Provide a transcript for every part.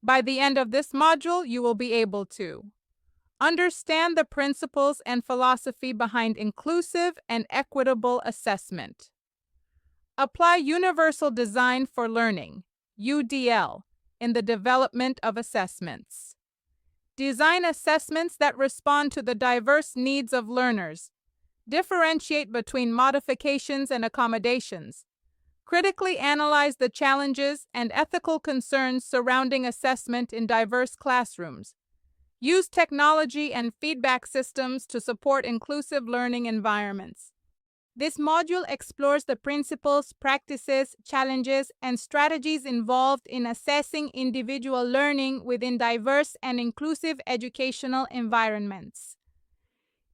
By the end of this module, you will be able to understand the principles and philosophy behind inclusive and equitable assessment. Apply universal design for learning, UDL, in the development of assessments. Design assessments that respond to the diverse needs of learners. Differentiate between modifications and accommodations. Critically analyze the challenges and ethical concerns surrounding assessment in diverse classrooms. Use technology and feedback systems to support inclusive learning environments. This module explores the principles, practices, challenges, and strategies involved in assessing individual learning within diverse and inclusive educational environments.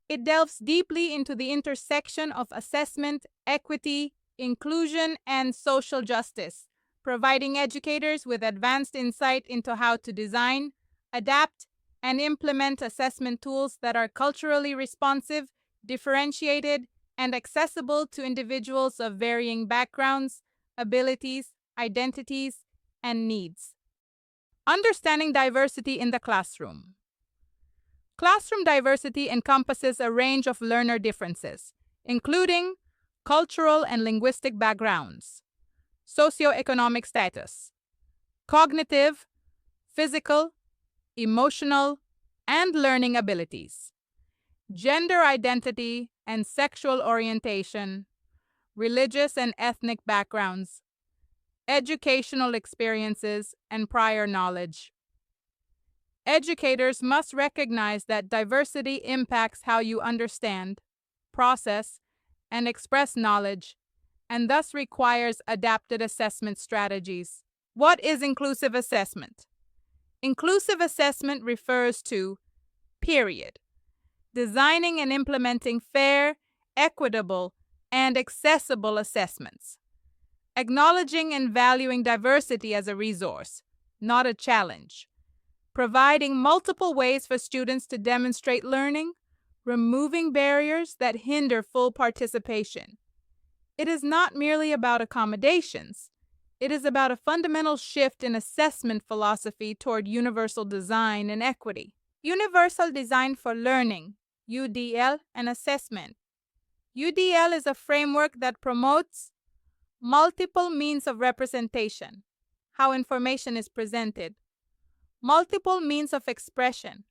It delves deeply into the intersection of assessment, equity, inclusion, and social justice, providing educators with advanced insight into how to design, adapt, and implement assessment tools that are culturally responsive, differentiated, and accessible to individuals of varying backgrounds, abilities, identities, and needs. Understanding diversity in the classroom. Classroom diversity encompasses a range of learner differences, including cultural and linguistic backgrounds, socioeconomic status, cognitive, physical, emotional, and learning abilities, gender identity and sexual orientation, religious and ethnic backgrounds, educational experiences, and prior knowledge. Educators must recognize that diversity impacts how you understand, process, and express knowledge, and thus requires adapted assessment strategies. What is inclusive assessment? Inclusive assessment refers to, period, designing and implementing fair, equitable, and accessible assessments. Acknowledging and valuing diversity as a resource, not a challenge. Providing multiple ways for students to demonstrate learning, removing barriers that hinder full participation. It is not merely about accommodations. It is about a fundamental shift in assessment philosophy toward universal design and equity. Universal design for learning, UDL, and assessment. UDL is a framework that promotes multiple means of representation, how information is presented, multiple means of expression,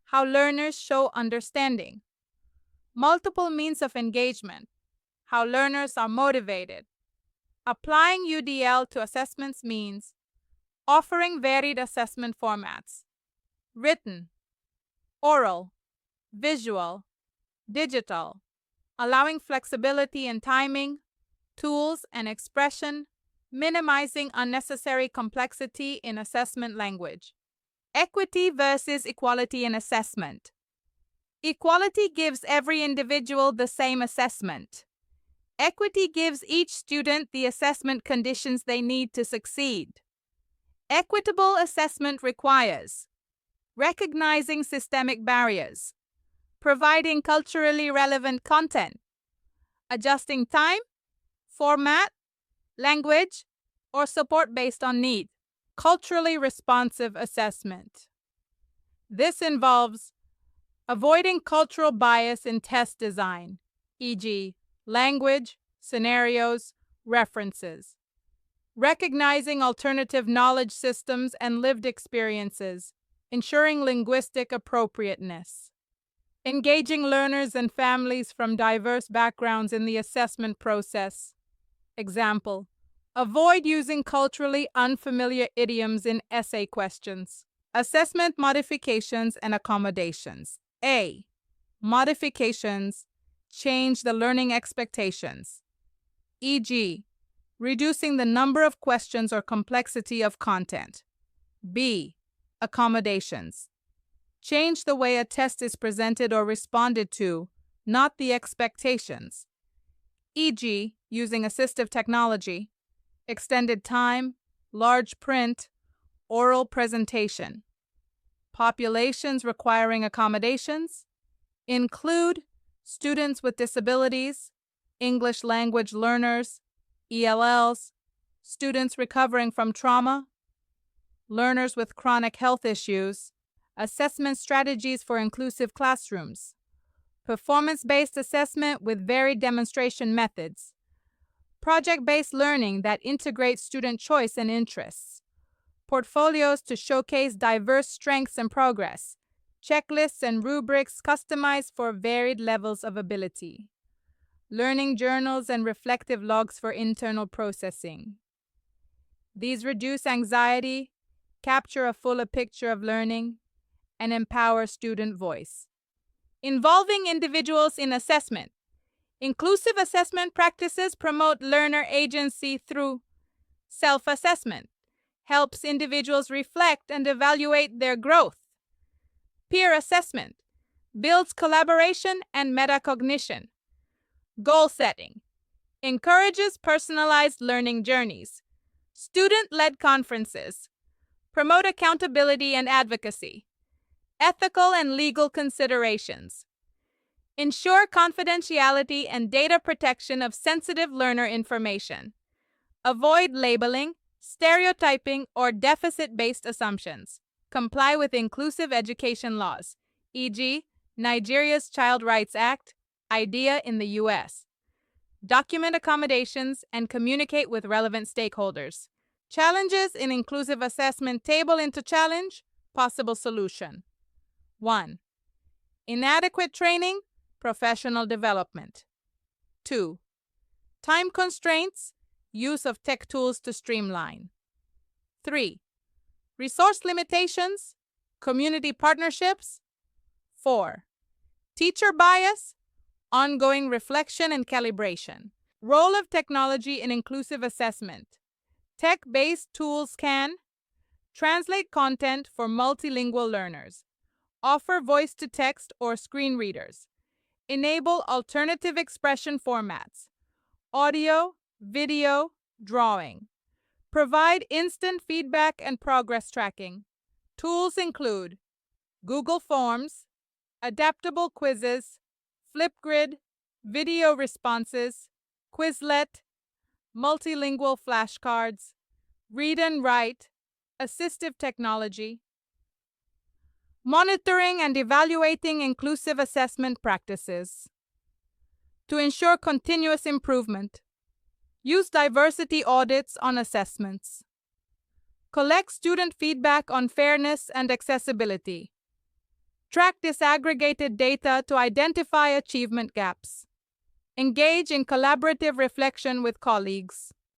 how learners show understanding, multiple means of engagement, how learners are motivated. Applying UDL to assessments means offering varied assessment formats, written, oral, visual, digital, allowing flexibility in timing, tools, and expression, minimizing unnecessary complexity in assessment language. Equity versus equality in assessment. Equality gives every individual the same assessment. Equity gives each student the assessment conditions they need to succeed. Equitable assessment requires recognizing systemic barriers, providing culturally relevant content, adjusting time, format, language, or support based on need. Culturally responsive assessment. This involves avoiding cultural bias in test design, e.g., language, scenarios, references. Recognizing alternative knowledge systems and lived experiences, ensuring linguistic appropriateness. Engaging learners and families from diverse backgrounds in the assessment process. Example: avoid using culturally unfamiliar idioms in essay questions. Assessment modifications and accommodations. A. Modifications change the learning expectations, e.g., reducing the number of questions or complexity of content. B. Accommodations change the way a test is presented or responded to, not the expectations, e.g., using assistive technology, extended time, large print, oral presentation. Populations requiring accommodations include students with disabilities, English language learners, ELLs, students recovering from trauma, learners with chronic health issues, assessment strategies for inclusive classrooms, performance-based assessment with varied demonstration methods, project-based learning that integrates student choice and interests, portfolios to showcase diverse strengths and progress, checklists and rubrics customized for varied levels of ability, learning journals and reflective logs for internal processing. These reduce anxiety, capture a fuller picture of learning, and empower student voice. Involving individuals in assessment. Inclusive assessment practices promote learner agency through self-assessment, helps individuals reflect and evaluate their growth. Peer assessment builds collaboration and metacognition. Goal setting encourages personalized learning journeys. Student-led conferences promote accountability and advocacy. Ethical and legal considerations ensure confidentiality and data protection of sensitive learner information. Avoid labeling, stereotyping, or deficit-based assumptions. Comply with inclusive education laws, e.g., Nigeria's Child Rights Act, IDEA in the U.S. Document accommodations and communicate with relevant stakeholders. Challenges in inclusive assessment table into challenge, possible solution. 1. Inadequate training, professional development. 2. Time constraints, use of tech tools to streamline. 3. Resource limitations, community partnerships. 4. Teacher bias, ongoing reflection and calibration. Role of technology in inclusive assessment. Tech-based tools can translate content for multilingual learners, offer voice-to-text or screen readers, enable alternative expression formats, audio, video, drawing, provide instant feedback and progress tracking. Tools include Google Forms, adaptable quizzes, Flipgrid, video responses, Quizlet, multilingual flashcards, read and write, assistive technology. Monitoring and evaluating inclusive assessment practices. To ensure continuous improvement, use diversity audits on assessments. Collect student feedback on fairness and accessibility. Track disaggregated data to identify achievement gaps. Engage in collaborative reflection with colleagues.